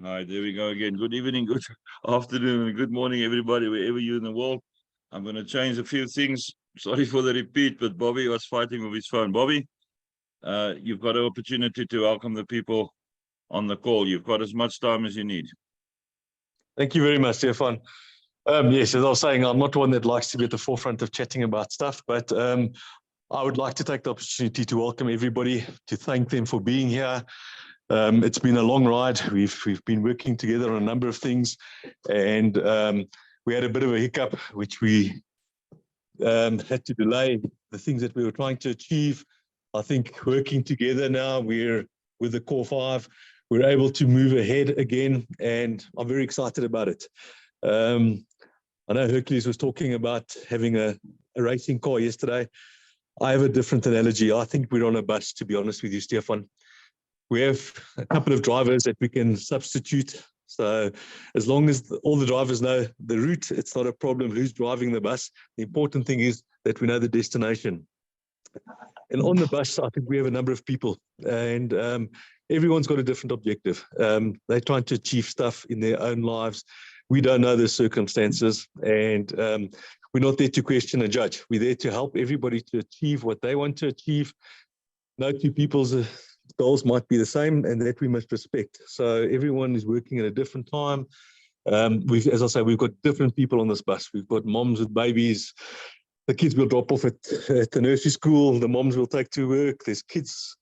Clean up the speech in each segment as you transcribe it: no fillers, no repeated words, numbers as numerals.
All right, there we go again. Good evening, good afternoon, and good morning, everybody, wherever you're in the world. I'm going to change a few things. Sorry for the repeat, but Bobby was fighting with his phone. Bobby, you've got an opportunity to welcome the people on the call. You've got as much time as you need. Thank you very much, Stefan. Yes, as I was saying, I'm not one that likes to be at the forefront of chatting about stuff, but I would like to take the opportunity to welcome everybody, to thank them for being here. It's been a long ride. We've been working together on a number of things, and we had a bit of a hiccup, which we had to delay the things that we were trying to achieve. I think working together now, we're with the core five, we're able to move ahead again, and I'm very excited about it. I know Hercules was talking about having a racing car yesterday. I have a different analogy. I think we're on a bus, to be honest with you, Stefan. We have a couple of drivers that we can substitute. So as long as all the drivers know the route, it's not a problem who's driving the bus. The important thing is that we know the destination. And on the bus, I think we have a number of people, and everyone's got a different objective. They're trying to achieve stuff in their own lives. We don't know the circumstances, and we're not there to question and judge. We're there to help everybody to achieve what they want to achieve. No two people's goals might be the same, and that we must respect. So everyone is working at a different time. As I say, we've got different people on this bus. We've got moms with babies. The kids will drop off at the nursery school. The moms will take to work. There's kids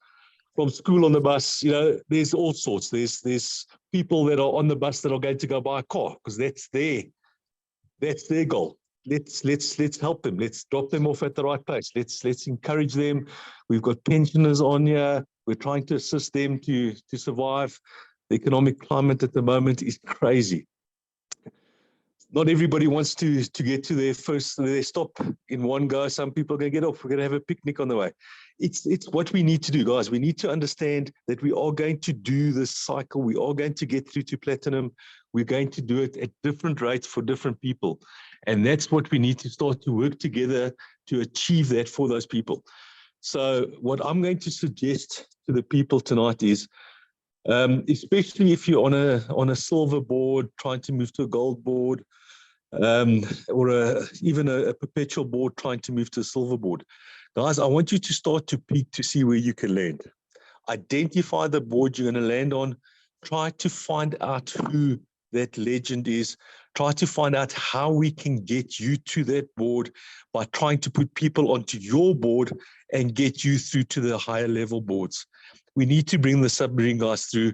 from school on the bus. You know, there's all sorts. There's people that are on the bus that are going to go buy a car because that's their goal. Let's help them. Let's drop them off at the right place. Let's encourage them. We've got pensioners on here. We're trying to assist them to survive. The economic climate at the moment is crazy. Not everybody wants to get to their stop in one go. Some people are going to get off. We're going to have a picnic on the way. It's what we need to do, guys. We need to understand that we are going to do this cycle. We are going to get through to platinum. We're going to do it at different rates for different people. And that's what we need to start to work together to achieve that for those people. So what I'm going to suggest to the people tonight is, especially if you're on a silver board, trying to move to a gold board, or even a perpetual board trying to move to a silver board. Guys, I want you to start to peek to see where you can land. Identify the board you're going to land on. Try to find out who that legend is. Try to find out how we can get you to that board by trying to put people onto your board and get you through to the higher level boards. We need to bring the Submarine guys through.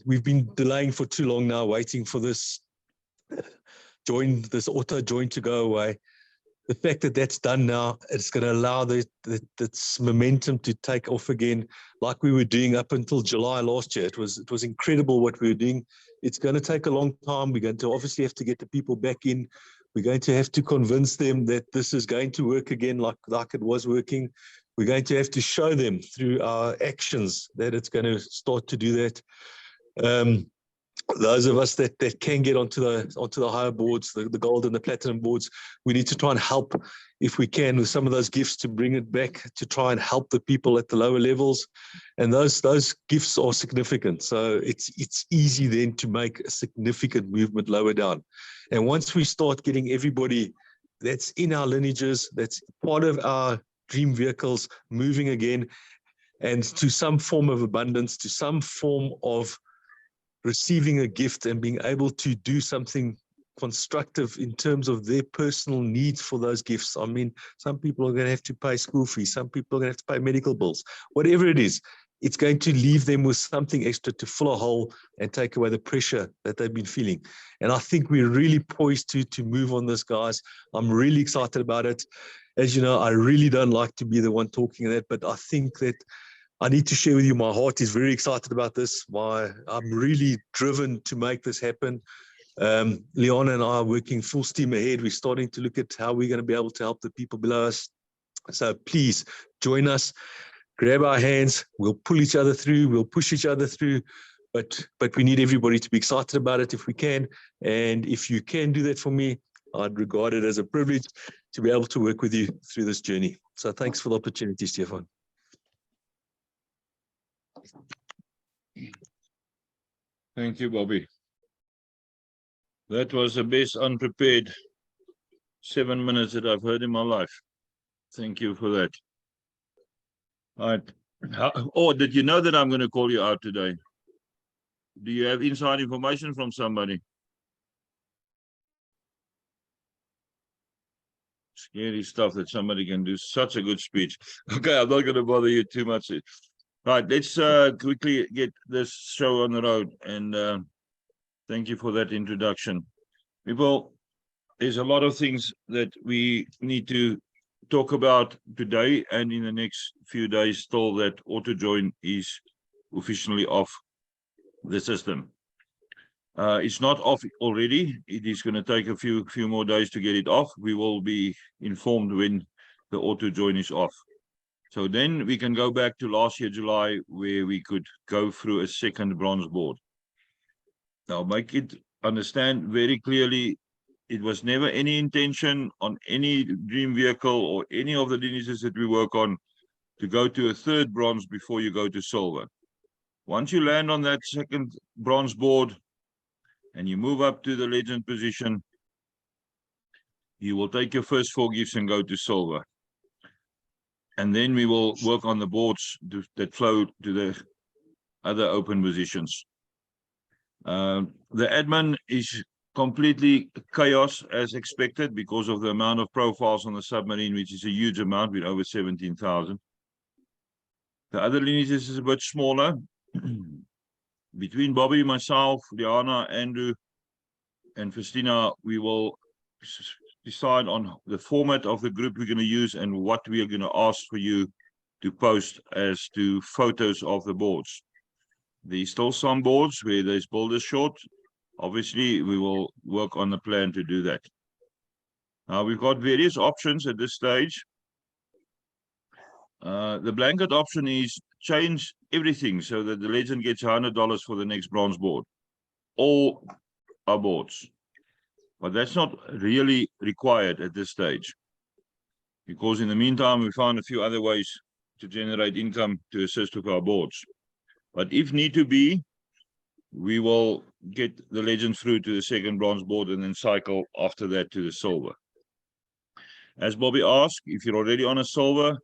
We've been delaying for too long now, waiting for this auto join to go away. The fact that that's done now, it's going to allow this momentum to take off again, like we were doing up until July last year. It was incredible what we were doing. It's going to take a long time. We're going to obviously have to get the people back in. We're going to have to convince them that this is going to work again like it was working. We're going to have to show them through our actions that it's going to start to do that. Those of us that can get onto the higher boards, the gold and the platinum boards, we need to try and help, if we can, with some of those gifts to bring it back, to try and help the people at the lower levels. And those gifts are significant. So it's easy then to make a significant movement lower down. And once we start getting everybody that's in our lineages, that's part of our dream vehicles, moving again, and to some form of abundance, to some form of receiving a gift and being able to do something constructive in terms of their personal needs for those gifts. I mean, some people are going to have to pay school fees. Some people are going to have to pay medical bills. Whatever it is, it's going to leave them with something extra to fill a hole and take away the pressure that they've been feeling. And I think we're really poised to move on this, guys. I'm really excited about it. As you know, I really don't like to be the one talking that, but I think that I need to share with you, my heart is very excited about this. I'm really driven to make this happen. Leon and I are working full steam ahead. We're starting to look at how we're going to be able to help the people below us. So please join us, grab our hands. We'll pull each other through. We'll push each other through. But we need everybody to be excited about it if we can. And if you can do that for me, I'd regard it as a privilege to be able to work with you through this journey. So thanks for the opportunity, Stefan. Thank you, Bobby. That was the best unprepared 7 minutes that I've heard in my life. Thank you for that. All right. Oh, did you know that I'm going to call you out today? Do you have inside information from somebody? Scary stuff that somebody can do such a good speech. Okay, I'm not going to bother you too much. Right, let's quickly get this show on the road. And thank you for that introduction. People, there's a lot of things that we need to talk about today and in the next few days till that auto join is officially off the system. It's not off already. It is going to take a few more days to get it off. We will be informed when the auto join is off. So then we can go back to last year, July, where we could go through a second bronze board. Now, make it understand very clearly, it was never any intention on any dream vehicle or any of the lineages that we work on to go to a third bronze before you go to silver. Once you land on that second bronze board and you move up to the legend position, you will take your first 4 gifts and go to silver. And then we will work on the boards that flow to the other open positions. The admin is completely chaos as expected because of the amount of profiles on the submarine, which is a huge amount with over 17,000. The other lineages is a bit smaller. Between Bobby, myself, Liana, Andrew, and Festina, we will decide on the format of the group we're going to use and what we are going to ask for you to post as to photos of the boards. There's still some boards where there's builders short. Obviously, we will work on the plan to do that. Now, we've got various options at this stage. The blanket option is change everything so that the legend gets $100 for the next bronze board. All our boards. But that's not really required at this stage. Because in the meantime, we found a few other ways to generate income to assist with our boards. But if need to be, we will get the legend through to the second bronze board and then cycle after that to the silver. As Bobby asked, if you're already on a silver,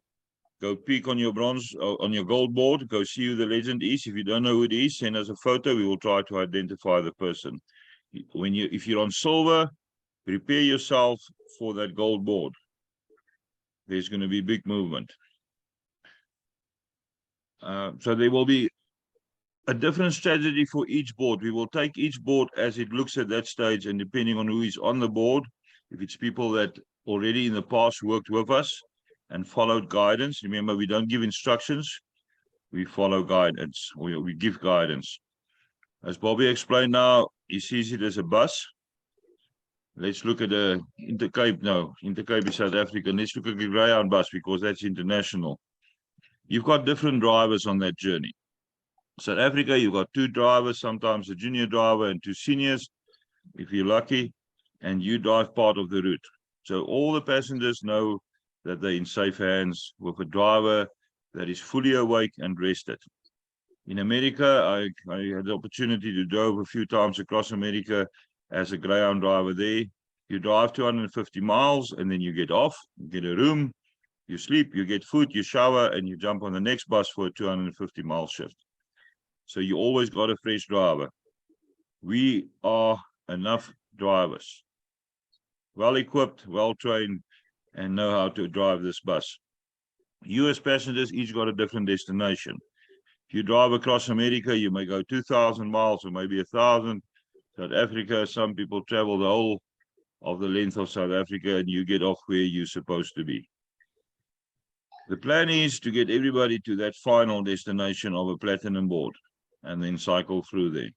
go peek on your bronze, on your gold board, go see who the legend is. If you don't know who it is, send us a photo. We will try to identify the person. If you're on silver, prepare yourself for that gold board. There's going to be big movement. So there will be a different strategy for each board. We will take each board as it looks at that stage, and depending on who is on the board, if it's people that already in the past worked with us and followed guidance. Remember, we don't give instructions, we follow guidance, or we give guidance. As Bobby explained now, he sees it as a bus. Let's look at the Intercape now. Intercape is South African. Let's look at the Greyhound bus because that's international. You've got different drivers on that journey. South Africa, you've got 2 drivers, sometimes a junior driver and 2 seniors, if you're lucky, and you drive part of the route. So all the passengers know that they're in safe hands with a driver that is fully awake and rested. In America, I had the opportunity to drive a few times across America as a Greyhound driver there. You drive 250 miles and then you get off, you get a room, you sleep, you get food, you shower, and you jump on the next bus for a 250-mile shift. So you always got a fresh driver. We are enough drivers, well equipped, well trained, and know how to drive this bus. You as passengers each got a different destination. If you drive across America, you may go 2,000 miles or maybe 1,000. South Africa, some people travel the whole of the length of South Africa, and you get off where you're supposed to be. The plan is to get everybody to that final destination of a platinum board and then cycle through there.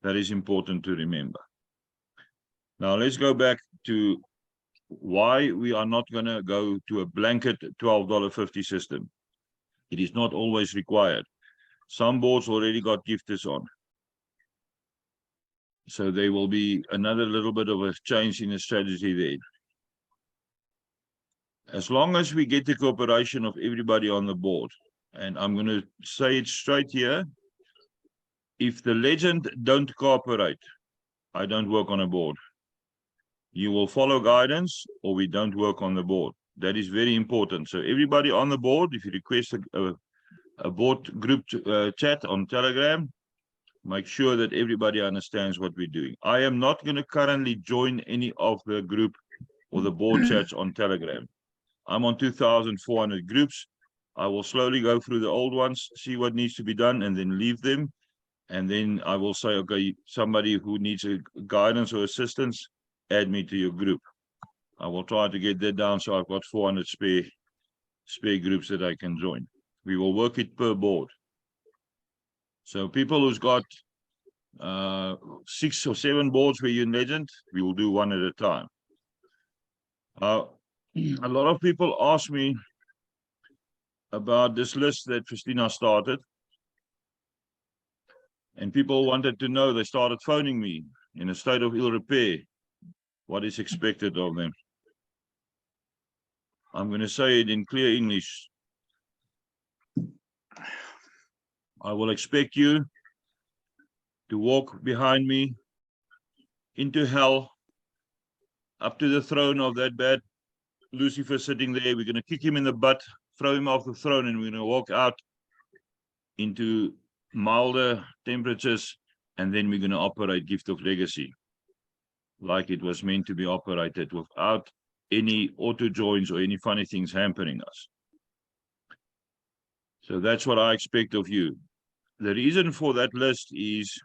That is important to remember. Now let's go back to why we are not going to go to a blanket $12.50 system. It is not always required. Some boards already got gifters on. So there will be another little bit of a change in the strategy there. As long as we get the cooperation of everybody on the board, and I'm going to say it straight here, if the legend don't cooperate, I don't work on a board. You will follow guidance or we don't work on the board. That is very important. So everybody on the board, if you request a board group chat on Telegram, make sure that everybody understands what we're doing. I am not going to currently join any of the group or the board chats on Telegram. I'm on 2,400 groups. I will slowly go through the old ones, see what needs to be done, and then leave them. And then I will say, okay, somebody who needs a guidance or assistance, add me to your group. I will try to get that down so I've got 400 spare groups that I can join. We will work it per board. So people who's got 6 or 7 boards where you're in legend, we will do one at a time. A lot of people ask me about this list that Christina started. And people wanted to know, they started phoning me in a state of ill repair. What is expected of them? I'm going to say it in clear English. I will expect you to walk behind me into hell, up to the throne of that bad Lucifer sitting there. We're going to kick him in the butt, throw him off the throne, and we're going to walk out into milder temperatures, and then we're going to operate Gift of Legacy like it was meant to be operated, without any auto joins or any funny things hampering us. So that's what I expect of you. The reason for that list is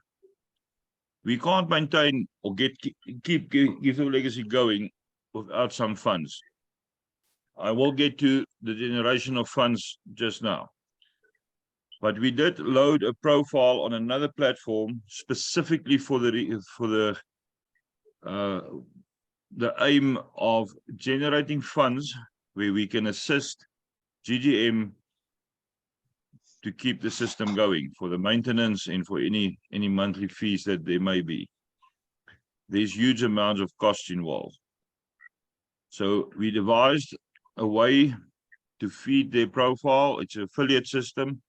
we can't maintain or keep Gift of Legacy going without some funds. I will get to the generation of funds just now. But we did load a profile on another platform specifically for the aim of generating funds where we can assist GGM to keep the system going for the maintenance and for any monthly fees that there may be. There's huge amounts of costs involved. So we devised a way to feed their profile. It's an affiliate system.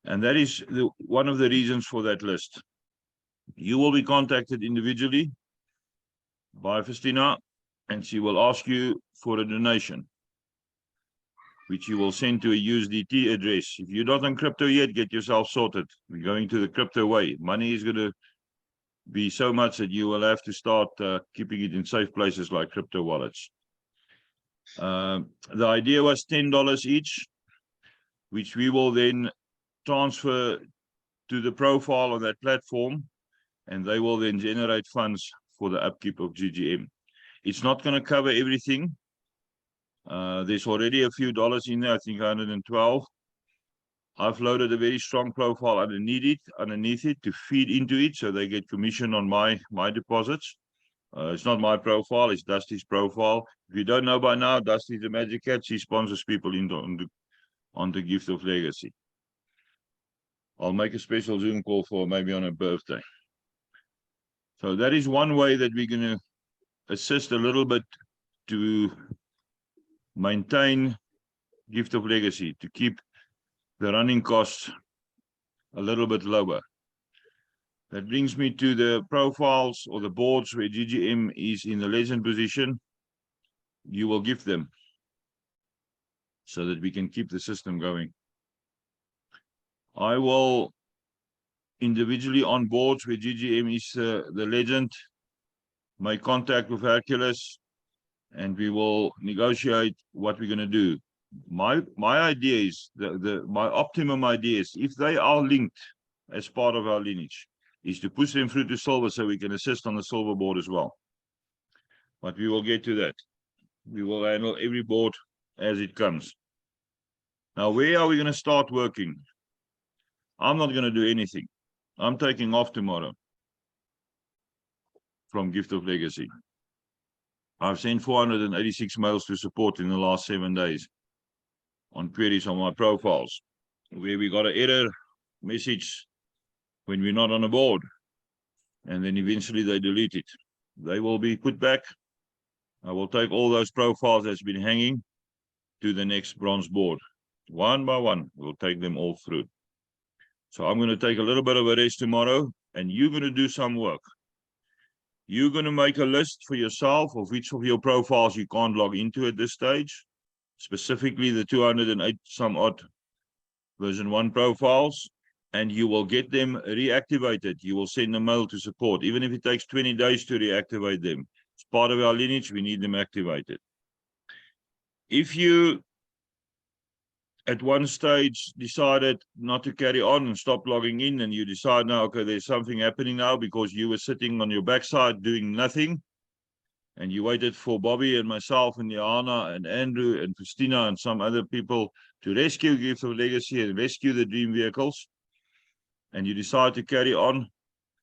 And that is one of the reasons for that list. You will be contacted individually by Christina, and she will ask you for a donation, which you will send to a USDT address. If you're not on crypto yet, get yourself sorted. We're going to the crypto way. Money is going to be so much that you will have to start keeping it in safe places like crypto wallets. The idea was $10 each, which we will then transfer to the profile on that platform, and they will then generate funds for the upkeep of GGM. It's not going to cover everything. There's already a few dollars in there, I think 112. I've loaded a very strong profile underneath it to feed into it, so they get commission on my deposits. It's not my profile, it's Dusty's profile. If you don't know by now, Dusty's the Magic Cat. She sponsors people on the Gift of Legacy. I'll make a special Zoom call for maybe on her birthday. So that is one way that we're going to assist a little bit to maintain Gift of Legacy, to keep the running costs a little bit lower. That brings me to the profiles or the boards where GGM is in the legend position. You will give them so that we can keep the system going. I will individually on boards where GGM is the legend, make contact with Hercules, and we will negotiate what we're going to do. My idea is, my optimum idea is, if they are linked as part of our lineage, is to push them through to silver so we can assist on the silver board as well. But we will get to that. We will handle every board as it comes. Now, where are we going to start working? I'm not going to do anything. I'm taking off tomorrow from Gift of Legacy. I've sent 486 mails to support in the last 7 days on queries on my profiles, where we got an error message when we're not on a board, and then eventually they delete it. They will be put back. I will take all those profiles that's been hanging to the next bronze board. One by one, we'll take them all through. So I'm going to take a little bit of a rest tomorrow, and you're going to do some work. You're going to make a list for yourself of which of your profiles you can't log into at this stage, specifically the 208 some odd version 1 profiles, and you will get them reactivated. You will send a mail to support, even if it takes 20 days to reactivate them. It's part of our lineage. We need them activated. If you at one stage decided not to carry on and stop logging in, and you decide now, okay, there's something happening now because you were sitting on your backside doing nothing, and you waited for Bobby and myself and Johanna and Andrew and Christina and some other people to rescue Gift of Legacy and rescue the dream vehicles, and you decide to carry on,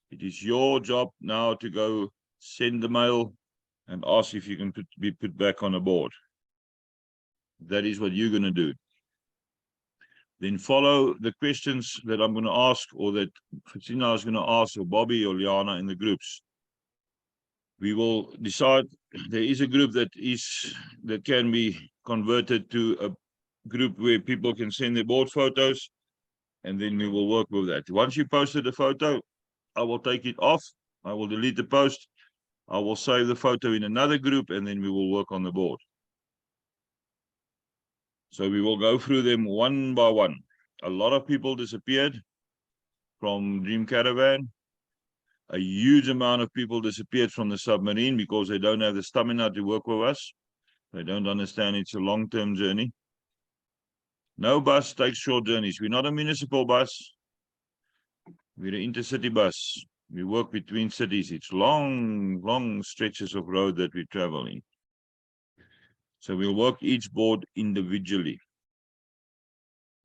it is your job now to go send the mail and ask if you can be put back on a board. That is what you're going to do. Then follow the questions that I'm going to ask, or that Christina is going to ask, or Bobby or Liana in the groups. We will decide. There is a group that can be converted to a group where people can send their board photos, and then we will work with that. Once you posted the photo, I will take it off. I will delete the post. I will save the photo in another group, and then we will work on the board. So we will go through them one by one. A lot of people disappeared from Dream Caravan. A huge amount of people disappeared from the Submarine because they don't have the stamina to work with us. They don't understand it's a long-term journey. No bus takes short journeys. We're not a municipal bus. We're an intercity bus. We work between cities. It's long, long stretches of road that we travel in. So we'll work each board individually.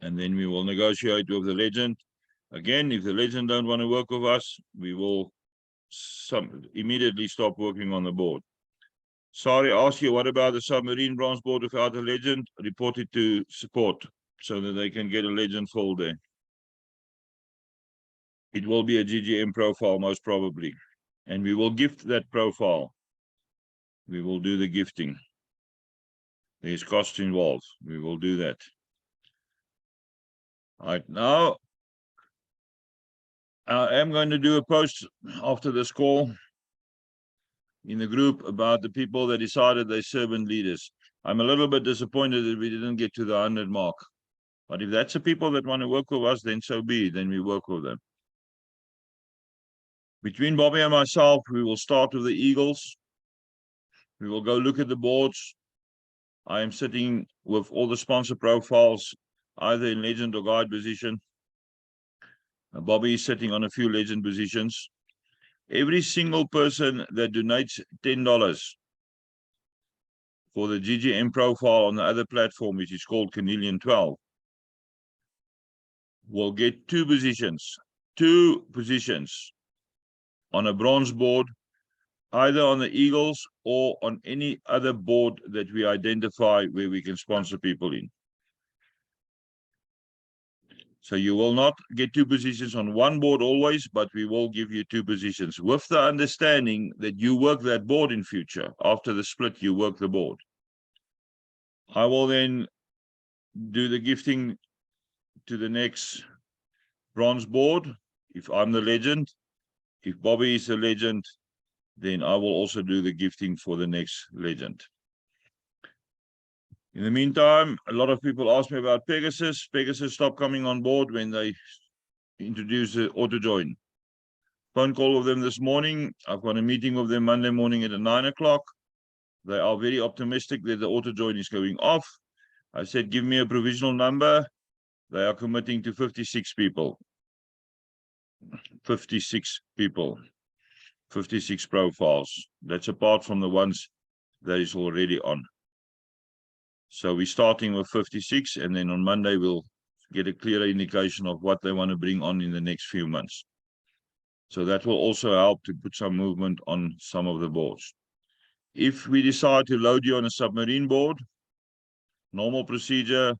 And then we will negotiate with the legend. Again, if the legend don't want to work with us, we will immediately stop working on the board. Sorry, ask you, what about the Submarine branch board without a legend? Report it to support so that they can get a legend full there. It will be a GGM profile, most probably. And we will gift that profile. We will do the gifting. There's costs involved. We will do that. Right now, I am going to do a post after this call in the group about the people that decided they're servant leaders. I'm a little bit disappointed that we didn't get to the 100 mark. But if that's the people that want to work with us, then so be it. Then we work with them. Between Bobby and myself, we will start with the Eagles. We will go look at the boards. I am sitting with all the sponsor profiles, either in legend or guide position. Bobby is sitting on a few legend positions. Every single person that donates $10 for the GGM profile on the other platform, which is called Canadian 12, will get two positions on a bronze board, either on the Eagles or on any other board that we identify where we can sponsor people in. So you will not get two positions on one board always, but we will give you two positions with the understanding that you work that board in future. After the split, you work the board. I will then do the gifting to the next bronze board if I'm the legend. If Bobby is the legend, then I will also do the gifting for the next legend. In the meantime, a lot of people ask me about Pegasus. Pegasus stopped coming on board when they introduced the auto join. Phone call with them this morning. I've got a meeting with them Monday morning at 9 o'clock. They are very optimistic that the auto join is going off. I said, give me a provisional number. They are committing to 56 people. 56 people. 56 profiles. That's apart from the ones that is already on. So we're starting with 56, and then on Monday we'll get a clearer indication of what they want to bring on in the next few months. So that will also help to put some movement on some of the boards. If we decide to load you on a Submarine board, normal procedure,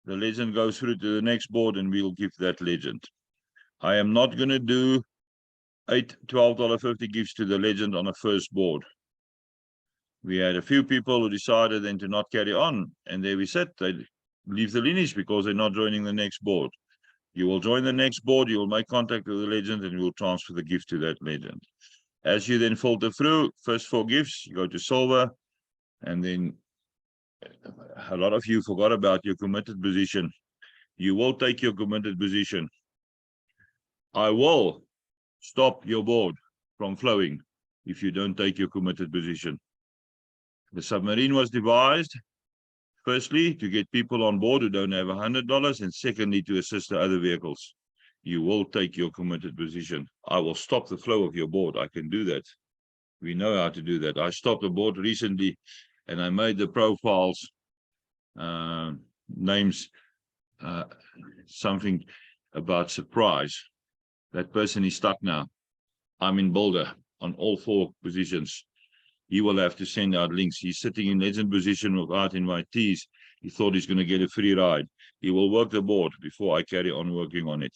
the legend goes through to the next board and we'll give that legend. I am not going to do 8 $12.50 gifts to the legend on a first board. We had a few people who decided then to not carry on, and there we said they leave the lineage because they're not joining the next board. You will join the next board, you will make contact with the legend, and you will transfer the gift to that legend. As you then filter through, first 4 gifts, you go to silver, and then a lot of you forgot about your committed position. You will take your committed position. I will stop your board from flowing if you don't take your committed position. The submarine was devised, firstly, to get people on board who don't have $100, and secondly, to assist the other vehicles. You will take your committed position. I will stop the flow of your board. I can do that. We know how to do that. I stopped the board recently, and I made the profiles names something about surprise. That person is stuck now. I'm in Boulder on all 4 positions. He will have to send out links. He's sitting in legend position without invitees. He thought he's going to get a free ride. He will work the board before I carry on working on it.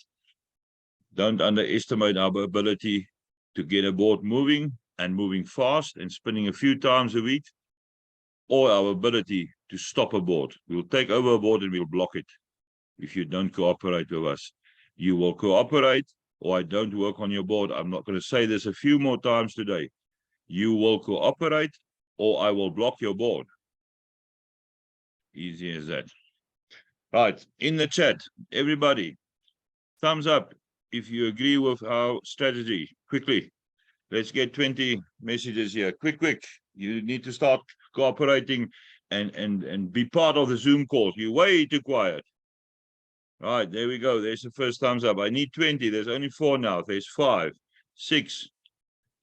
Don't underestimate our ability to get a board moving and moving fast and spinning a few times a week, or our ability to stop a board. We'll take over a board and we'll block it if you don't cooperate with us. You will cooperate, or I don't work on your board. I'm not going to say this a few more times today. You will cooperate, or I will block your board. Easy as that. Right, in the chat, everybody, thumbs up if you agree with our strategy. Quickly, let's get 20 messages here. Quick. You need to start cooperating and be part of the Zoom calls. You're way too quiet. Right, there we go. There's the first thumbs up. I need 20. There's only 4 now. There's 5, 6.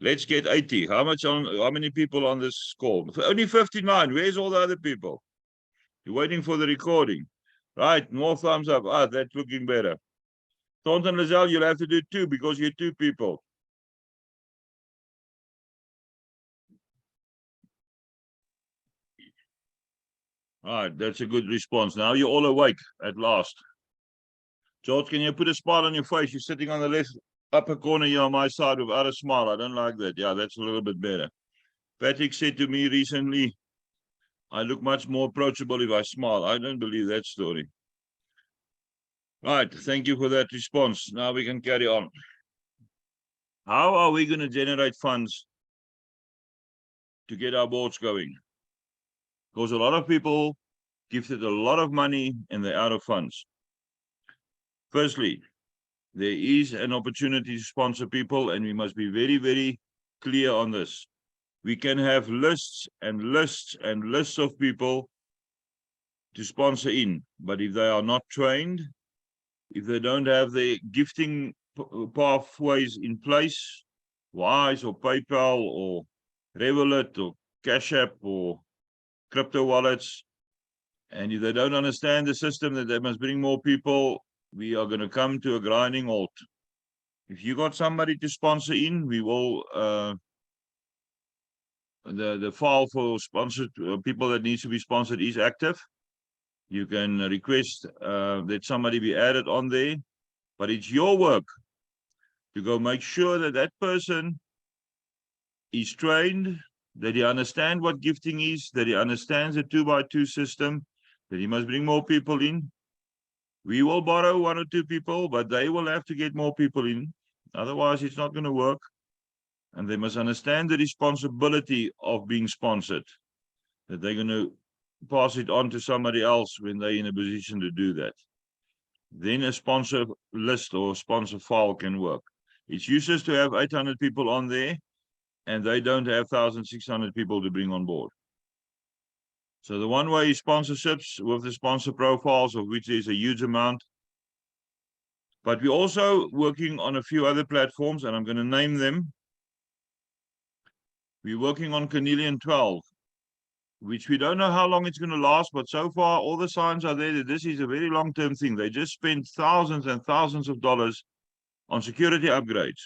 Let's get 80. How many people on this call? Only 59. Where's all the other people? You're waiting for the recording. Right, more thumbs up. Ah, that's looking better. Thornton Lazelle, you'll have to do 2 because you're 2 people. All right, that's a good response. Now you're all awake at last. George, can you put a smile on your face? You're sitting on the left upper corner here on my side without a smile. I don't like that. Yeah, that's a little bit better. Patrick said to me recently, I look much more approachable if I smile. I don't believe that story. All right, thank you for that response. Now we can carry on. How are we going to generate funds to get our boards going? Because a lot of people gifted a lot of money and they're out of funds. Firstly, there is an opportunity to sponsor people, and we must be very, very clear on this. We can have lists and lists and lists of people to sponsor in, but if they are not trained, if they don't have the gifting pathways in place, Wise or PayPal or Revolut or Cash App or crypto wallets, and if they don't understand the system that they must bring more people, we are going to come to a grinding halt. If you got somebody to sponsor in, we will the file for sponsored people that needs to be sponsored is active. You can request that somebody be added on there, but it's your work to go make sure that that person is trained, that he understands what gifting is, that he understands the 2x2 system, that he must bring more people in. We will borrow 1 or 2 people, but they will have to get more people in. Otherwise, it's not going to work. And they must understand the responsibility of being sponsored, that they're going to pass it on to somebody else when they're in a position to do that. Then a sponsor list or sponsor file can work. It's useless to have 800 people on there, and they don't have 1,600 people to bring on board. So the one way is sponsorships with the sponsor profiles, of which there's a huge amount. But we're also working on a few other platforms, and I'm going to name them. We're working on Cornelian 12, which we don't know how long it's going to last, but so far all the signs are there that this is a very long-term thing. They just spent thousands and thousands of dollars on security upgrades.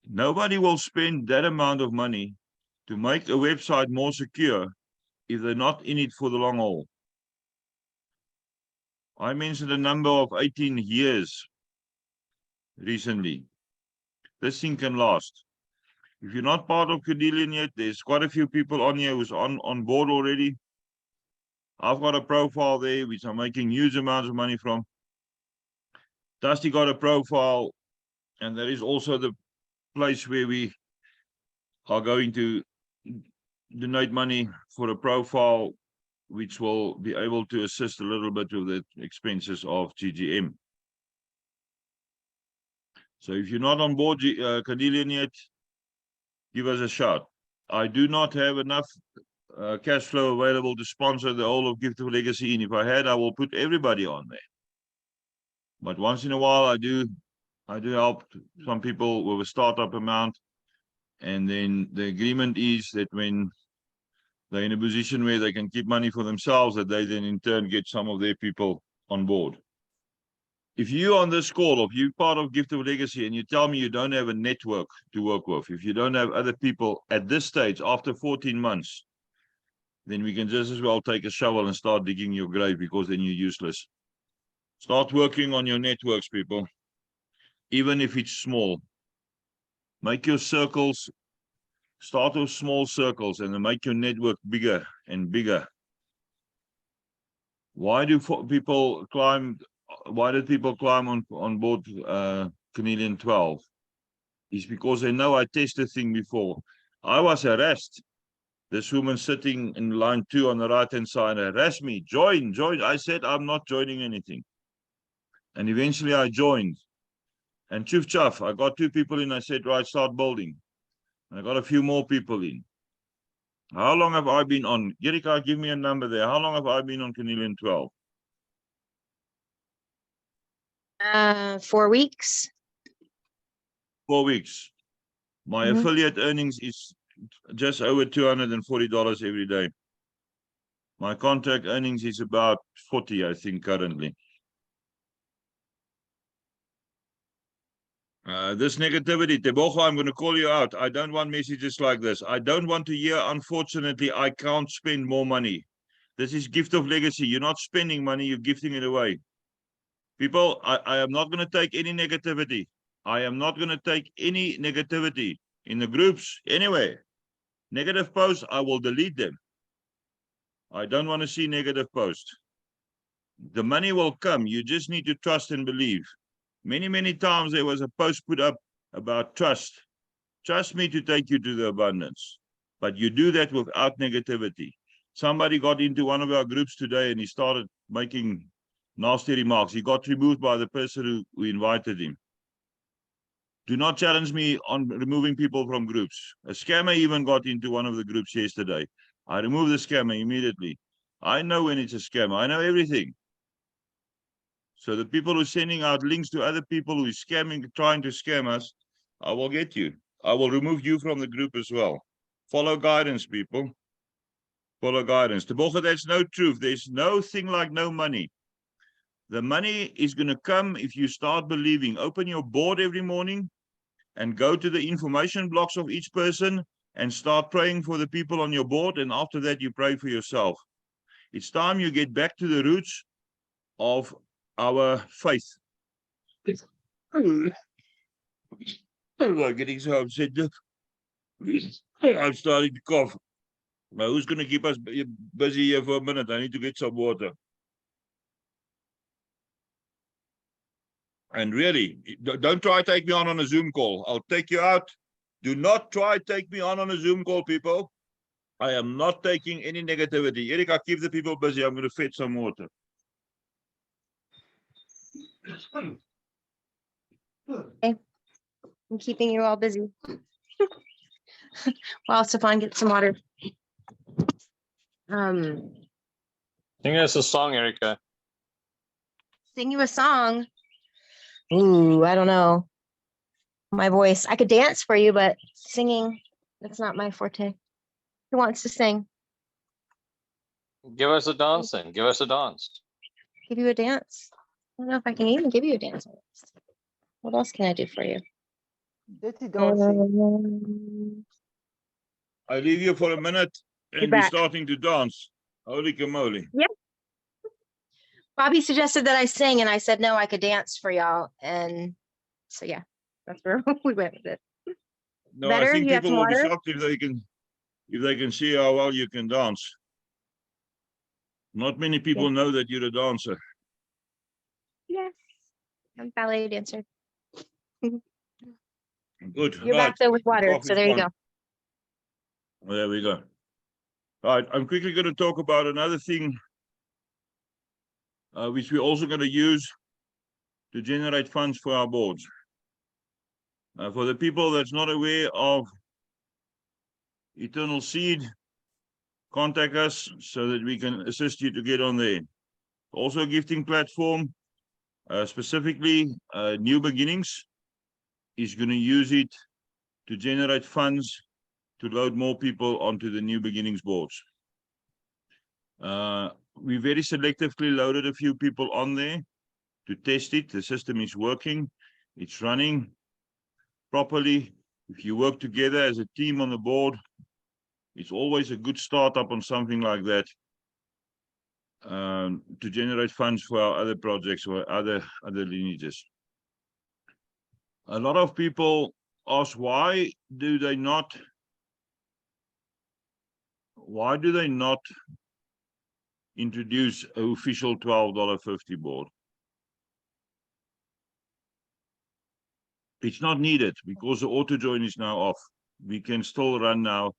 Nobody will spend that amount of money to make a website more secure if they're not in it for the long haul. I mentioned a number of 18 years recently. This thing can last. If you're not part of Cornelian yet, there's quite a few people on here who's on board already. I've got a profile there which I'm making huge amounts of money from. Dusty got a profile, and there is also the place where we are going to donate money for a profile, which will be able to assist a little bit with the expenses of GGM. So if you're not on board Canadian yet, give us a shout. I do not have enough cash flow available to sponsor the whole of Gift of Legacy. And if I had, I will put everybody on there. But once in a while, I do help some people with a startup amount. And then the agreement is that when they're in a position where they can keep money for themselves, that they then in turn get some of their people on board. If you're on this call, if you're part of Gift of Legacy and you tell me you don't have a network to work with, if you don't have other people at this stage after 14 months, then we can just as well take a shovel and start digging your grave, because then you're useless. Start working on your networks, people, even if it's small. Make your circles, start with small circles, and then make your network bigger and bigger. Why do people climb? Why did people climb on board Canadian 12? It's because they know I tested the thing before. I was harassed. This woman sitting in line 2 on the right-hand side harassed me. Join. I said, I'm not joining anything. And eventually I joined. And chuff, I got 2 people in. I said, right, start building. And I got a few more people in. How long have I been on? Jerika, give me a number there. How long have I been on Canadian 12? 4 weeks. 4 weeks. My affiliate earnings is just over $240 every day. My contract earnings is about 40, I think, currently. This negativity, Tebogo, I'm going to call you out. I don't want messages like this. I don't want to hear, unfortunately, I can't spend more money. This is Gift of Legacy. You're not spending money, you're gifting it away. People, I am not going to take any negativity. I am not going to take any negativity in the groups, anywhere. Negative posts, I will delete them. I don't want to see negative posts. The money will come. You just need to trust and believe. Many times there was a post put up about trust. Trust me to take you to the abundance. But you do that without negativity. Somebody got into one of our groups today and he started making nasty remarks. He got removed by the person who invited him. Do not challenge me on removing people from groups. A scammer even got into one of the groups yesterday. I removed the scammer immediately. I know when it's a scammer. I know everything. So the people who are sending out links to other people who are scamming, trying to scam us, I will get you. I will remove you from the group as well. Follow guidance, people. Follow guidance. Tebogo, there's no truth. There's no thing like no money. The money is going to come if you start believing. Open your board every morning and go to the information blocks of each person and start praying for the people on your board. And after that, you pray for yourself. It's time you get back to the roots of our faith. I'm getting so upset. I'm starting to cough. Now, who's going to keep us busy here for a minute? I need to get some water. And really, don't try to take me on a Zoom call. I'll take you out. Do not try to take me on a Zoom call, people. I am not taking any negativity. Erika, keep the people busy. I'm going to fetch some water. Okay. I'm keeping you all busy. While Stefan gets some water. Sing us a song, Erica. Sing you a song. Ooh, I don't know. My voice. I could dance for you, but singing, that's not my forte. Who wants to sing? Give us a dance then. Give us a dance. Give you a dance? I don't know if I can even give you a dance. What else can I do for you? Dirty dancing. I leave you for a minute You're and we're back. starting to dance. Holy camoli. Bobby suggested that I sing, and I said no, I could dance for y'all. And so yeah, that's where we went with it. No, Better? I think You have people some will be water? shocked if they can see how well you can dance. Not many people know that you're a dancer. Yes. I'm ballet dancer. Good. You're Right. back there with water, Coffee's so there you gone. go. There we go. All right, I'm quickly going to talk about another thing which we're also going to use to generate funds for our boards. For the people that's not aware of Eternal Seed, contact us so that we can assist you to get on there. Also a gifting platform, specifically New Beginnings is going to use it to generate funds to load more people onto the New Beginnings boards. We very selectively loaded a few people on there to test it. The system is working. It's running properly. If you work together as a team on the board, it's always a good startup on something like that to generate funds for our other projects or other lineages. A lot of people ask why do they not introduce an official $12.50 board? It's not needed because the auto join is now off. We can still run now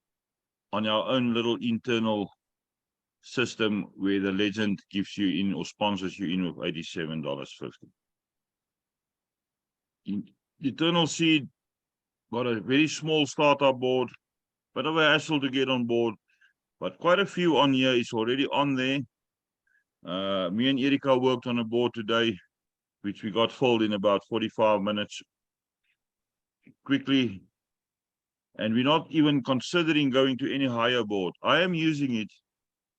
on our own little internal system where the legend gives you in or sponsors you in with $87.50. Eternal Seed got a very small startup board, bit of a hassle to get on board, but quite a few on here is already on there. Me and Erika worked on a board today, which we got filled in about 45 minutes quickly. And we're not even considering going to any higher board. I am using it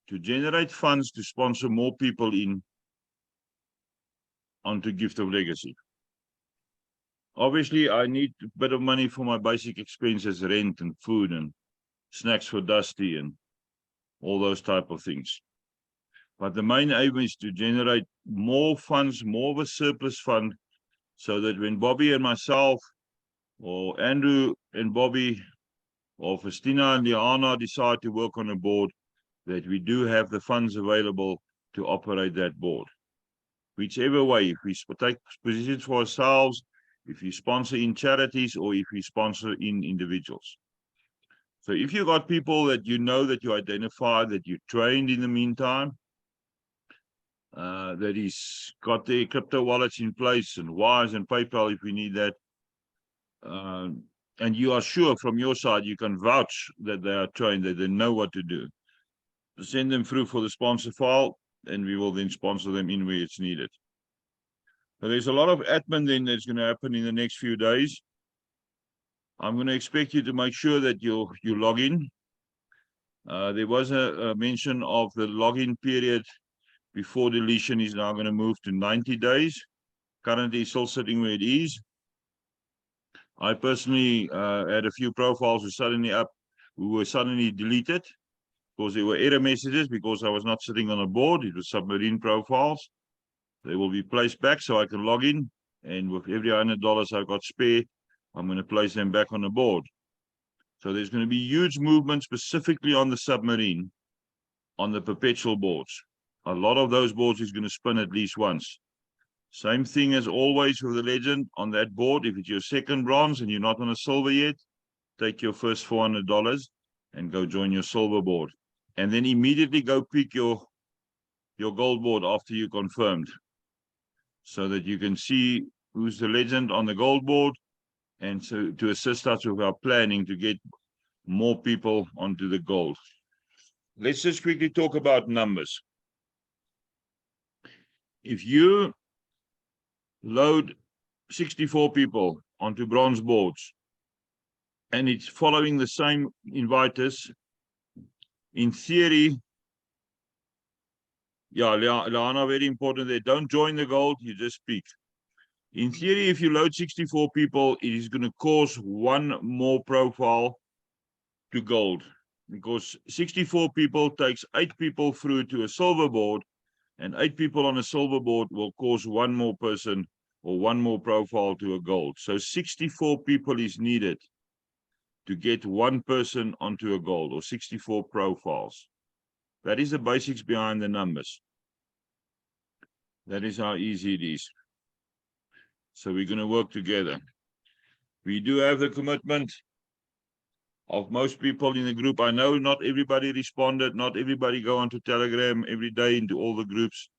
to generate funds to sponsor more people in onto Gift of Legacy. Obviously, I need a bit of money for my basic expenses, rent and food and snacks for Dusty and all those type of things. But the main aim is to generate more funds, more of a surplus fund, so that when Bobby and myself or Andrew and Bobby or Festina and Liana decide to work on a board, that we do have the funds available to operate that board. Whichever way, if we take positions for ourselves, if you sponsor in charities, or if we sponsor in individuals. So if you got people that you know, that you identify, that you trained in the meantime, that is got their crypto wallets in place and wires and PayPal if we need that, and you are sure from your side you can vouch that they are trained, that they know what to do, send them through for the sponsor file, and we will then sponsor them in where it's needed. So there's a lot of admin then that's going to happen in the next few days. I'm going to expect you to make sure that you log in. There was a mention of the login period before deletion is now going to move to 90 days. Currently still sitting where it is. I personally had a few profiles who were suddenly deleted because there were error messages because I was not sitting on a board. It was Submarine profiles. They will be placed back so I can log in, and with every $100 I've got spare, I'm going to place them back on the board. So there's going to be huge movement specifically on the Submarine, on the perpetual boards. A lot of those boards is going to spin at least once. Same thing as always with the legend on that board. If it's your second bronze and you're not on a silver yet, take your first $400 and go join your silver board. And then immediately go pick your gold board after you confirmed, so that you can see who's the legend on the gold board, and so to assist us with our planning to get more people onto the gold. Let's just quickly talk about numbers. If you load 64 people onto bronze boards and it's following the same inviters, in theory, yeah, Liana, very important there. Don't join the gold, you just speak. In theory, if you load 64 people, it is going to cause one more profile to gold, because 64 people takes 8 people through to a silver board, and 8 people on a silver board will cause one more person or one more profile to a gold. So 64 people is needed to get one person onto a gold, or 64 profiles. That is the basics behind the numbers. That is how easy it is. So we're going to work together. We do have the commitment of most people in the group. I know not everybody responded, not everybody go onto Telegram every day into all the groups,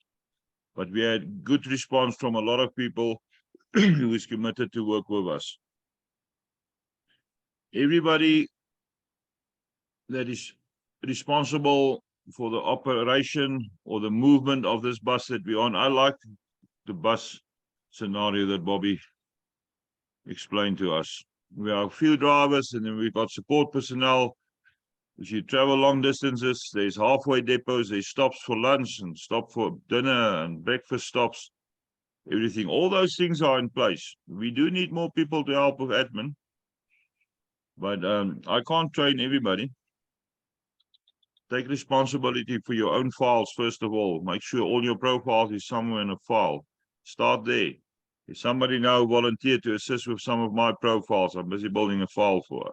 but we had good response from a lot of people who is committed to work with us. Everybody that is responsible for the operation or the movement of this bus that we're on. I like the bus scenario that Bobby explained to us. We are a few drivers and then we've got support personnel. If you travel long distances, there's halfway depots, there's stops for lunch and stop for dinner and breakfast stops, everything. All those things are in place. We do need more people to help with admin, but I can't train everybody. Take responsibility for your own files, first of all. Make sure all your profiles is somewhere in a file. Start there. If somebody now volunteered to assist with some of my profiles, I'm busy building a file for her.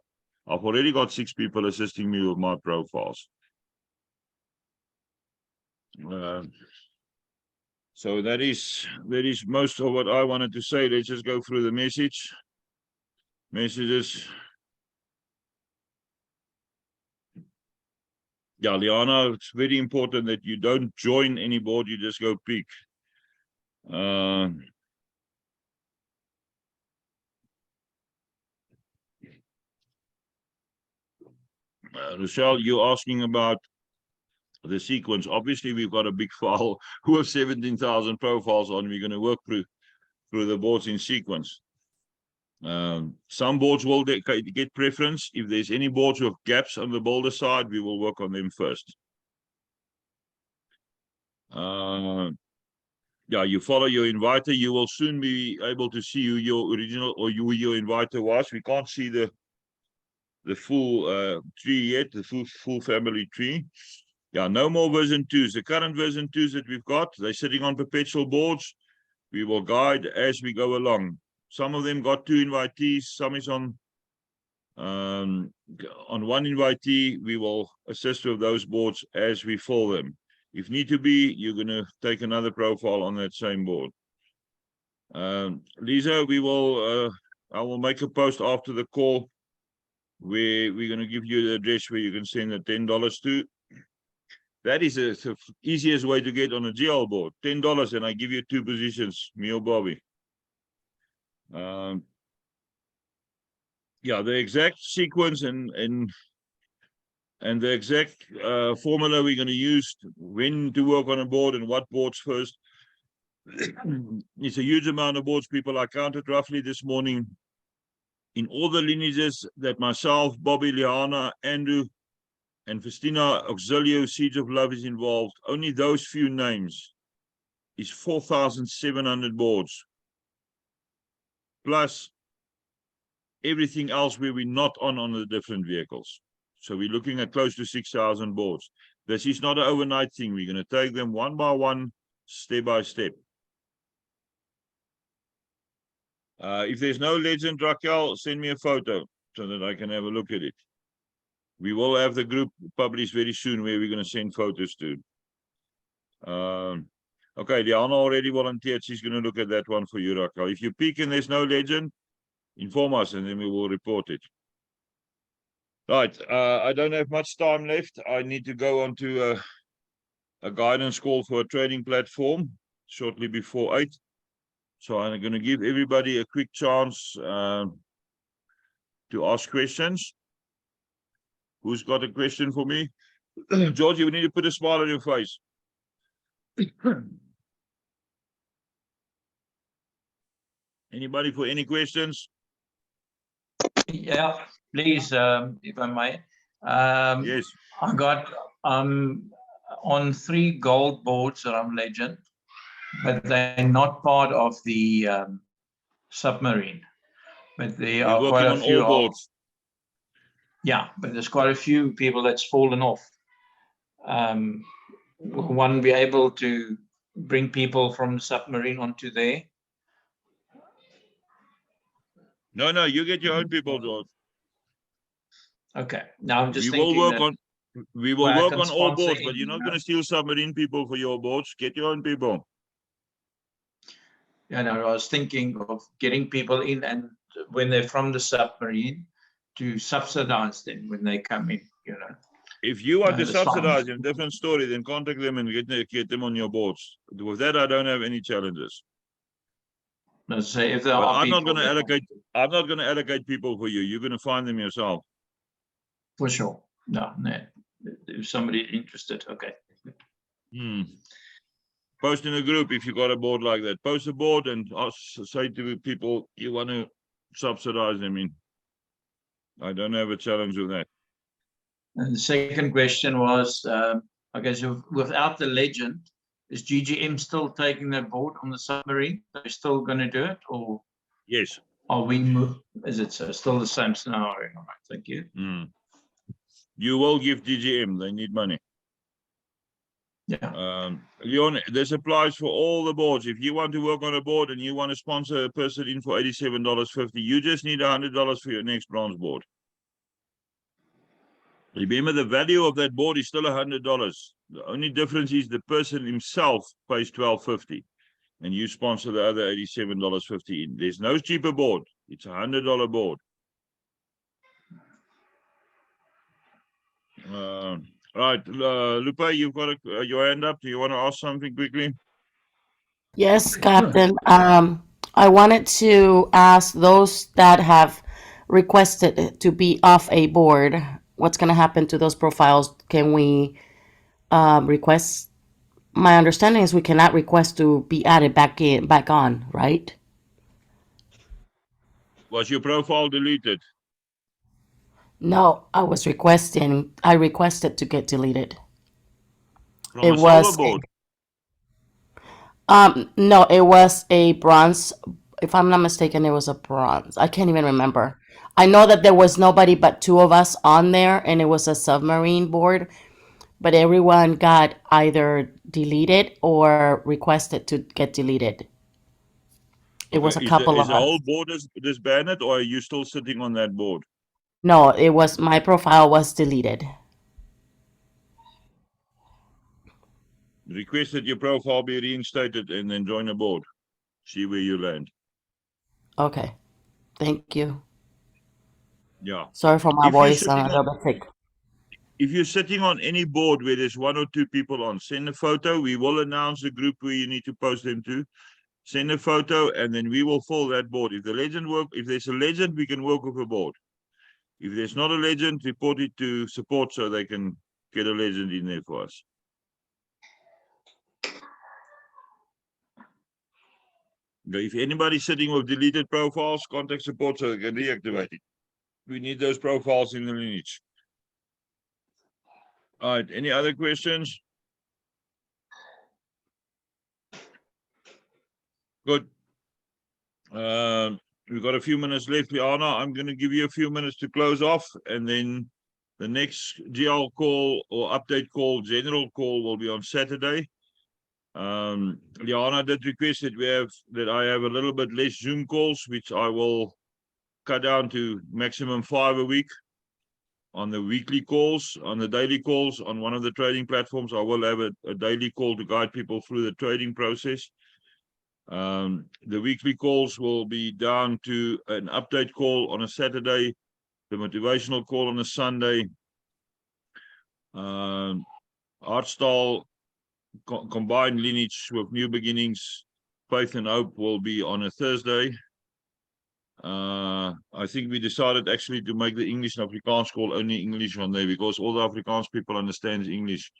I've already got 6 people assisting me with my profiles. So that is most of what I wanted to say. Let's just go through the messages. Yeah, Liana, it's very important that you don't join any board, you just go pick. Rochelle, you're asking about the sequence. Obviously, we've got a big file with 17,000 profiles on. We're going to work through the boards in sequence. Some boards will get preference. If there's any boards with gaps on the boulder side, we will work on them first. Yeah, you follow your inviter. You will soon be able to see who your original or who your inviter was. We can't see the full tree yet, the full family tree. Yeah, no more version 2s. The current version 2s that we've got, they're sitting on perpetual boards. We will guide as we go along. Some of them got 2 invitees. Some is on 1 invitee. We will assist with those boards as we fill them. If need to be, you're going to take another profile on that same board. Lisa, I will make a post after the call where we're going to give you the address where you can send the $10 to. That is the easiest way to get on a GL board. $10 and I give you 2 positions, me or Bobby. Yeah, the exact sequence and the exact formula we're going to use when to work on a board and what boards first. It's a huge amount of boards, people. I counted roughly this morning in all the lineages that myself, Bobby, Liana, Andrew, and Festina Auxilio Seeds of Love is involved. Only those few names is 4,700 boards. Plus everything else where we're not on the different vehicles. So we're looking at close to 6,000 boards. This is not an overnight thing. We're going to take them one by one, step by step. If there's no legend, Raquel, send me a photo so that I can have a look at it. We will have the group published very soon where we're going to send photos to. Okay, Diana already volunteered. She's going to look at that one for you, Raquel. If you pick and there's no legend, inform us and then we will report it. Right, I don't have much time left. I need to go on to a guidance call for a training platform shortly before 8. So I'm going to give everybody a quick chance to ask questions. Who's got a question for me? George, you need to put a smile on your face. Anybody for any questions? Yeah, please, if I might. Yes. I got on 3 gold boards around Legend, but they're not part of the Submarine. But there are quite a on few. all boards. Yeah, but there's quite a few people that's fallen off. Will one be able to bring people from Submarine onto there? No, you get your own people, George. Okay, now I'm just We will thinking work that on. We will where I work can on all sponsor boards, but you're not going to steal Submarine people for your boards. Get your own people. You know, I was thinking of getting people in, and when they're from the submarine, to subsidize them when they come in, you know. If you want to That's fine. subsidize in a different story, then contact them and get them on your boards. With that, I don't have any challenges. Let's say if there But are I'm not people going to that- allocate. I'm not going to allocate people for you. You're going to find them yourself. For sure. No. If somebody interested, okay. Post in a group if you got a board like that. Post a board and say to people you want to subsidize them in. I don't have a challenge with that. And the second question was, okay, so without the legend, is GGM still taking the board on the submarine? They're still going to do it, or Yes. are we? Is it still the same scenario? All right, thank you. You will give DGM. They need money. Yeah. Leon, this applies for all the boards. If you want to work on a board and you want to sponsor a person in for $87.50, you just need $100 for your next branch board. Remember, the value of that board is still $100. The only difference is the person himself pays $12.50, and you sponsor the other $87.50 in. There's no cheaper board. It's $100 board. Right, Lupe, you've got your hand up. Do you want to ask something quickly? Yes, Captain. I wanted to ask those that have requested to be off a board, what's going to happen to those profiles? Can we request? My understanding is we cannot request to be added back on, right? Was your profile deleted? No, I requested to get deleted. From It a silver was board? no, it was a bronze. If I'm not mistaken, it was a bronze. I can't even remember. I know that there was nobody but two of us on there, and it was a submarine board, but everyone got either deleted or requested to get deleted. It was a couple Is of the whole us. board disbanded, or are you still sitting on that board? No, it was my profile was deleted. Request that your profile be reinstated and then join the board. See where you land. Okay, thank you. Yeah. Sorry for my If you're voice. I'm sitting a little bit sick. If you're sitting on any board where there's one or two people on, send a photo. We will announce the group where you need to post them to. Send a photo, and then we will fill that board. If there's a legend, we can work with a board. If there's not a legend, report it to support so they can get a legend in there for us. If anybody's sitting with deleted profiles, contact support so they can reactivate it. We need those profiles in the lineage. All right, any other questions? Good. We've got a few minutes left, Liana. I'm going to give you a few minutes to close off, and then the next GL call or update call, general call, will be on Saturday. Liana did request that I have a little bit less Zoom calls, which I will cut down to maximum 5 a week. On the weekly calls, on the daily calls, on one of the trading platforms, I will have a daily call to guide people through the trading process. The weekly calls will be down to an update call on a Saturday, the motivational call on a Sunday. Art style combined lineage with new beginnings, faith and hope will be on a Thursday. I think we decided actually to make the English and Afrikaans call only English one day, because all the Afrikaans people understand English.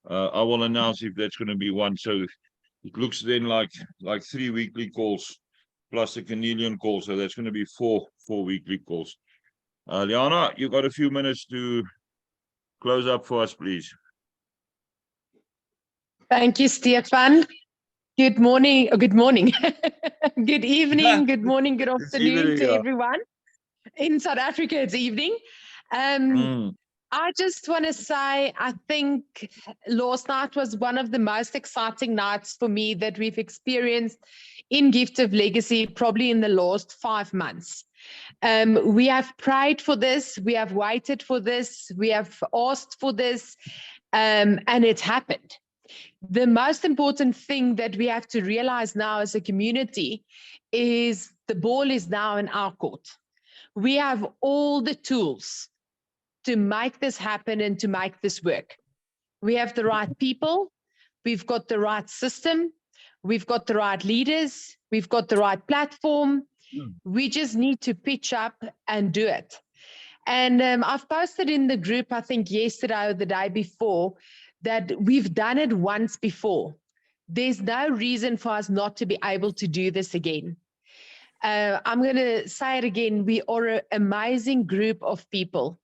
I will announce if that's going to be one. So it looks then like 3 weekly calls plus a Canadian call. So that's going to be four weekly calls. Liana, you got a few minutes to close up for us, please. Thank you, Stefan. Good morning. Good morning. Good evening. Good morning. Good afternoon to everyone. In South Africa, it's evening. I just want to say, I think last night was one of the most exciting nights for me that we've experienced in Gift of Legacy, probably in the last 5 months. We have prayed for this. We have waited for this. We have asked for this, and it's happened. The most important thing that we have to realize now as a community is the ball is now in our court. We have all the tools to make this happen and to make this work. We have the right people, we've got the right system, we've got the right leaders, we've got the right platform. We just need to pitch up and do it. And I've posted in the group, I think yesterday or the day before, that we've done it once before. There's no reason for us not to be able to do this again. I'm going to say it again. We are an amazing group of people.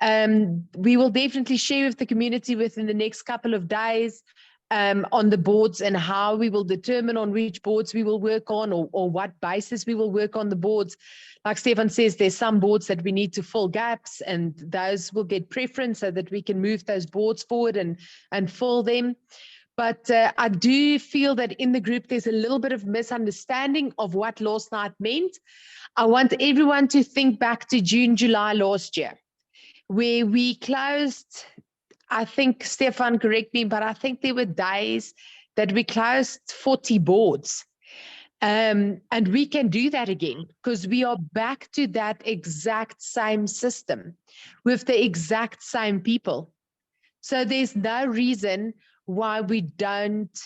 We will definitely share with the community within the next couple of days on the boards and how we will determine on which boards we will work on or what basis we will work on the boards. Like Stefan says, there's some boards that we need to fill gaps, and those will get preference so that we can move those boards forward and fill them. But I do feel that in the group, there's a little bit of misunderstanding of what last night meant. I want everyone to think back to June, July last year, where we closed, I think, Stefan, correct me, but I think there were days that we closed 40 boards. And we can do that again because we are back to that exact same system with the exact same people. So there's no reason why we don't,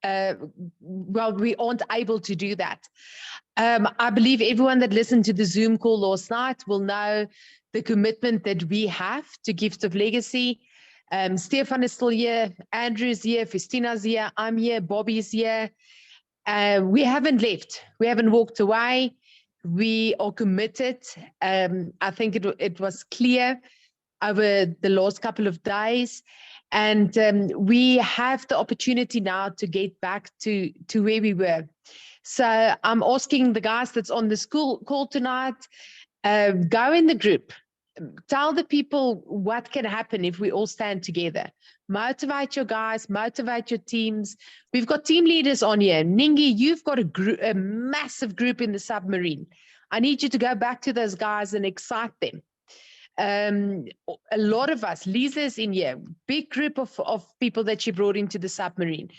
we aren't able to do that. I believe everyone that listened to the Zoom call last night will know the commitment that we have to Gift of Legacy. Stefan is still here, Andrew's here, Festina's here, I'm here, Bobby's here. We haven't left, we haven't walked away. We are committed. I think it was clear over the last couple of days. And we have the opportunity now to get back to where we were. So I'm asking the guys that's on the school call tonight, go in the group, tell the people what can happen if we all stand together. Motivate your guys, motivate your teams. We've got team leaders on here. Ningi, you've got a massive group in the Submarine. I need you to go back to those guys and excite them. A lot of us, Lisa's in here, big group of people that she brought into the Submarine.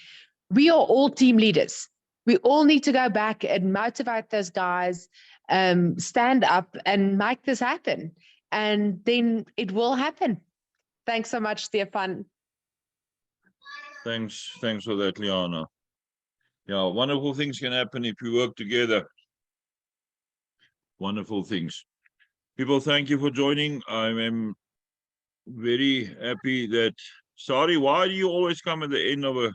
We are all team leaders. We all need to go back and motivate those guys, stand up and make this happen. And then it will happen. Thanks so much, Stefan. Thanks for that, Liana. Yeah, wonderful things can happen if we work together. Wonderful things. People, thank you for joining. I am very happy that, sorry, why do you always come at the end of a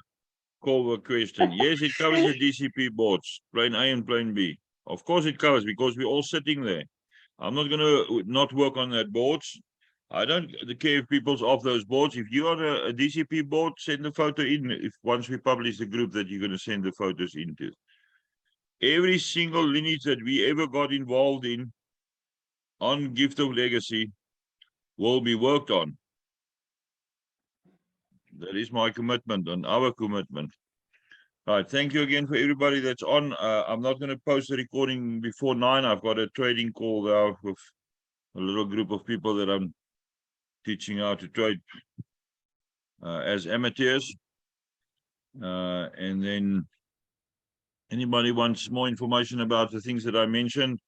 call with a question? Yes, it covers the DCP boards, plane A and plane B. Of course it covers, because we're all sitting there. I'm not going to not work on that boards. I don't care if people's off those boards. If you are a DCP board, send the photo in. If once we publish the group that you're going to send the photos into. Every single lineage that we ever got involved in on Gift of Legacy will be worked on. That is my commitment and our commitment. All right, thank you again for everybody that's on. I'm not going to post the recording before 9. I've got a trading call now with a little group of people that I'm teaching how to trade as amateurs. And then anybody wants more information about the things that I mentioned,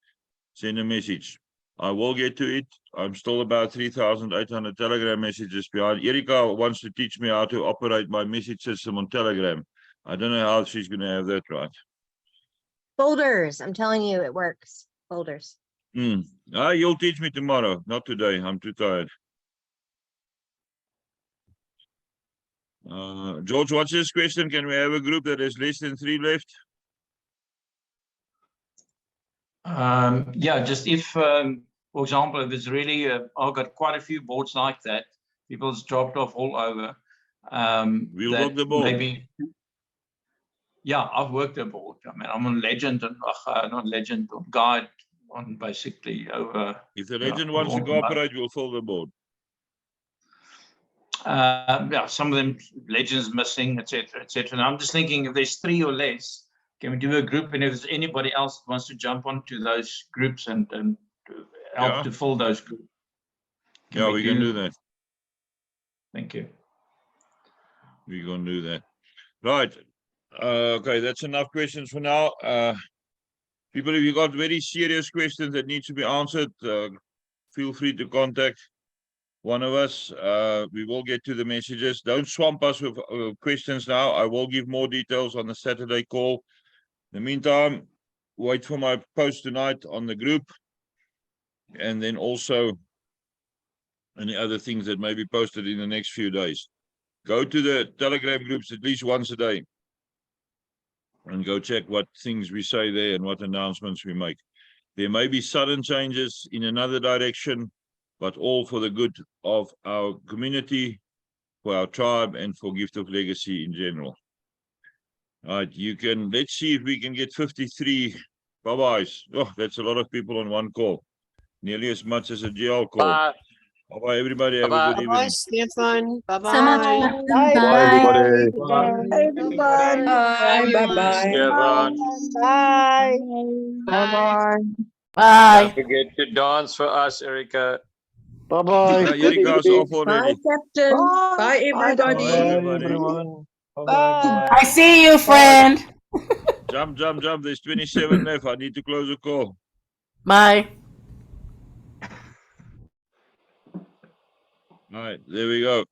send a message. I will get to it. I'm still about 3,800 Telegram messages behind. Erika wants to teach me how to operate my message system on Telegram. I don't know how she's going to have that right. Folders. I'm telling you, it works. Folders. You'll teach me tomorrow, not today. I'm too tired. George, what's this question? Can we have a group that has less than 3 left? Yeah, just if, for example, if it's really, I've got quite a few boards like that. People's dropped off all over. We'll work the board. Maybe, yeah, I've worked a board. I mean, I'm on Legend and not Legend, or Guide on basically over. If the Legend wants to cooperate, we'll fill the board. Yeah, some of them Legends missing, etc., etc. And I'm just thinking, if there's 3 or less, can we do a group? And if there's anybody else that wants to jump onto those groups and help to fill those groups, we can do that. Thank you. we're gonna do that. Right. Okay, that's enough questions for now. People, if you got very serious questions that need to be answered, feel free to contact one of us. We will get to the messages. Don't swamp us with questions now. I will give more details on the Saturday call. In the meantime, wait for my post tonight on the group. And then also any other things that may be posted in the next few days. Go to the Telegram groups at least once a day and go check what things we say there and what announcements we make. There may be sudden changes in another direction, but all for the good of our community, for our tribe, and for Gift of Legacy in general. All right, let's see if we can get 53 bye-byes. Oh, that's a lot of people on one call. Nearly as much as a GL call. Bye. Bye-bye, everybody. Have a Bye-bye. good Bye, evening. Stefan. So much, Bye-bye. Captain. Bye, Bye, everybody. everyone. Bye, everyone. Stefan, Bye. Bye. Bye. don't forget to dance for us, Erica. Bye-bye. Erika's off already. Captain. Bye, Bye, everybody. everybody. Bye. I see you, friend. Jump. There's 27 left. I need to close the call. Bye. All right, there we go.